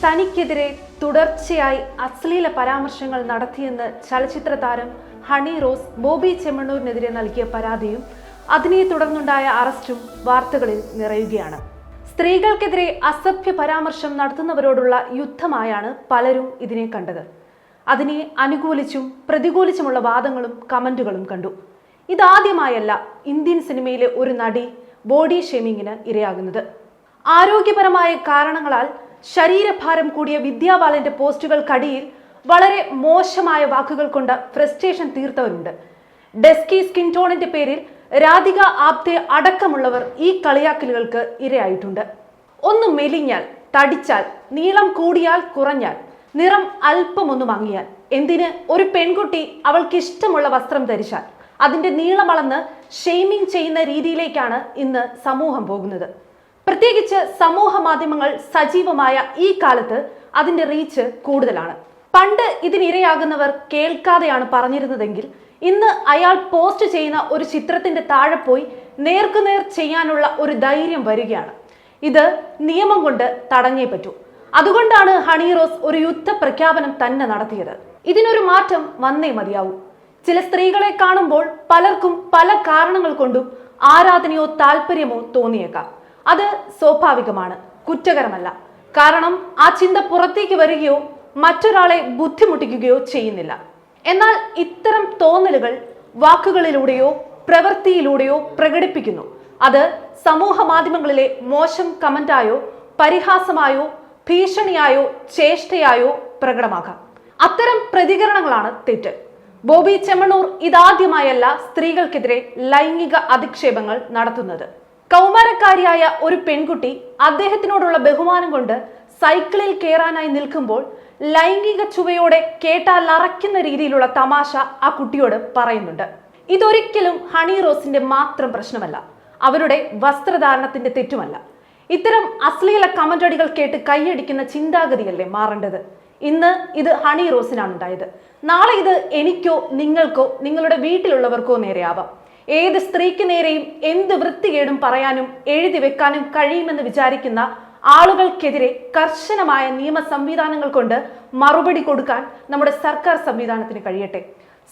തനിക്കെതിരെ തുടർച്ചയായി അശ്ലീല പരാമർശങ്ങൾ നടത്തിയെന്ന് ചലച്ചിത്ര താരം ഹണി റോസ് ബോബി ചെമ്മണ്ണൂരിനെതിരെ നൽകിയ പരാതിയും അതിനെ തുടർന്നുണ്ടായ അറസ്റ്റും വാർത്തകളിൽ നിറയുകയാണ്. സ്ത്രീകൾക്കെതിരെ അസഭ്യ പരാമർശം നടത്തുന്നവരോടുള്ള യുദ്ധമായാണ് പലരും ഇതിനെ കണ്ടത്. അതിനെ അനുകൂലിച്ചും പ്രതികൂലിച്ചുമുള്ള വാദങ്ങളും കമന്റുകളും കണ്ടു. ഇതാദ്യമായല്ല ഇന്ത്യൻ സിനിമയിലെ ഒരു നടി ബോഡി ഷേമിങ്ങിന് ഇരയാകുന്നത്. ആരോഗ്യപരമായ കാരണങ്ങളാൽ ശരീരഭാരം കൂടിയ വിദ്യാ ബാലന്റെ പോസ്റ്റുകൾക്കടിയിൽ വളരെ മോശമായ വാക്കുകൾ കൊണ്ട് ഫ്രസ്ട്രേഷൻ തീർത്തവരുണ്ട്. ഡെസ്കി സ്കിൻ ടോണിന്റെ പേരിൽ രാധിക ആപ്തെ അടക്കമുള്ളവർ ഈ കളിയാക്കലുകൾക്ക് ഇരയായിട്ടുണ്ട്. ഒന്ന് മെലിഞ്ഞാൽ, തടിച്ചാൽ, നീളം കൂടിയാൽ കുറഞ്ഞാൽ, നിറം അല്പമൊന്നു മങ്ങിയാൽ, എന്തിന് ഒരു പെൺകുട്ടി അവൾക്ക് ഇഷ്ടമുള്ള വസ്ത്രം ധരിച്ചാൽ അതിന്റെ നീളമളന്ന് ഷെയ്മിങ് ചെയ്യുന്ന രീതിയിലേക്കാണ് ഇന്ന് സമൂഹം പോകുന്നത്. പ്രത്യേകിച്ച് സമൂഹ മാധ്യമങ്ങൾ സജീവമായ ഈ കാലത്ത് അതിന്റെ റീച്ച് കൂടുതലാണ്. പണ്ട് ഇതിനിരയാകുന്നവർ കേൾക്കാതെയാണ് പറഞ്ഞിരുന്നതെങ്കിൽ ഇന്ന് അയാൾ പോസ്റ്റ് ചെയ്യുന്ന ഒരു ചിത്രത്തിന്റെ താഴെ പോയി നേർക്കുനേർ ചെയ്യാനുള്ള ഒരു ധൈര്യം വരികയാണ്. ഇത് നിയമം കൊണ്ട് തടഞ്ഞേ പറ്റൂ. അതുകൊണ്ടാണ് ഹണി റോസ് ഒരു യുദ്ധ പ്രഖ്യാപനം തന്നെ നടത്തിയത്. ഇതിനൊരു മാറ്റം വന്നേ മതിയാവൂ. ചില സ്ത്രീകളെ കാണുമ്പോൾ പലർക്കും പല കാരണങ്ങൾ കൊണ്ടും ആരാധനയോ താല്പര്യമോ തോന്നിയേക്കാം. അത് സ്വാഭാവികമാണ്, കുറ്റകരമല്ല. കാരണം ആ ചിന്ത പുറത്തേക്ക് വരികയോ മറ്റൊരാളെ ബുദ്ധിമുട്ടിക്കുകയോ ചെയ്യുന്നില്ല. എന്നാൽ ഇത്തരം തോന്നലുകൾ വാക്കുകളിലൂടെയോ പ്രവൃത്തിയിലൂടെയോ പ്രകടിപ്പിക്കുന്നു. അത് സമൂഹ മാധ്യമങ്ങളിലെ മോശം കമന്റായോ പരിഹാസമായോ ഭീഷണിയായോ ചേഷ്ടയായോ പ്രകടമാകാം. അത്തരം പ്രതികരണങ്ങളാണ് തെറ്റ്. ബോബി ചെമ്മണ്ണൂർ ഇതാദ്യമായല്ല സ്ത്രീകൾക്കെതിരെ ലൈംഗിക അധിക്ഷേപങ്ങൾ നടത്തുന്നത്. കൗമാരക്കാരിയായ ഒരു പെൺകുട്ടി അദ്ദേഹത്തിനോടുള്ള ബഹുമാനം കൊണ്ട് സൈക്കിളിൽ കയറാനായി നിൽക്കുമ്പോൾ ലൈംഗിക ചുവയോടെ കേട്ടാൽ അറയ്ക്കുന്ന രീതിയിലുള്ള തമാശ ആ കുട്ടിയോട് പറയുന്നുണ്ട്. ഇതൊരിക്കലും ഹണി റോസിന്റെ മാത്രം പ്രശ്നമല്ല, അവരുടെ വസ്ത്രധാരണത്തിന്റെ തെറ്റുമല്ല. ഇത്തരം അശ്ലീല കമന്റടികൾ കേട്ട് കൈയടിക്കുന്ന ചിന്താഗതിയല്ലേ മാറേണ്ടത്? ഇന്ന് ഇത് ഹണി റോസിനാണ് ഉണ്ടായത്. നാളെ ഇത് എനിക്കോ നിങ്ങൾക്കോ നിങ്ങളുടെ വീട്ടിലുള്ളവർക്കോ നേരെയാവാം. ഏത് സ്ത്രീക്ക് നേരെയും എന്ത് വൃത്തികേടും പറയാനും എഴുതി വെക്കാനും കഴിയുമെന്ന് വിചാരിക്കുന്ന ആളുകൾക്കെതിരെ കർശനമായ നിയമ സംവിധാനങ്ങൾ കൊണ്ട് മറുപടി കൊടുക്കാൻ നമ്മുടെ സർക്കാർ സംവിധാനത്തിന് കഴിയട്ടെ.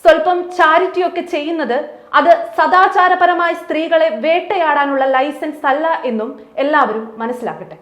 സ്വല്പം ചാരിറ്റിയൊക്കെ ചെയ്യുന്നത് അത് സദാചാരപരമായി സ്ത്രീകളെ വേട്ടയാടാനുള്ള ലൈസൻസ് അല്ല എന്നും എല്ലാവരും മനസ്സിലാക്കട്ടെ.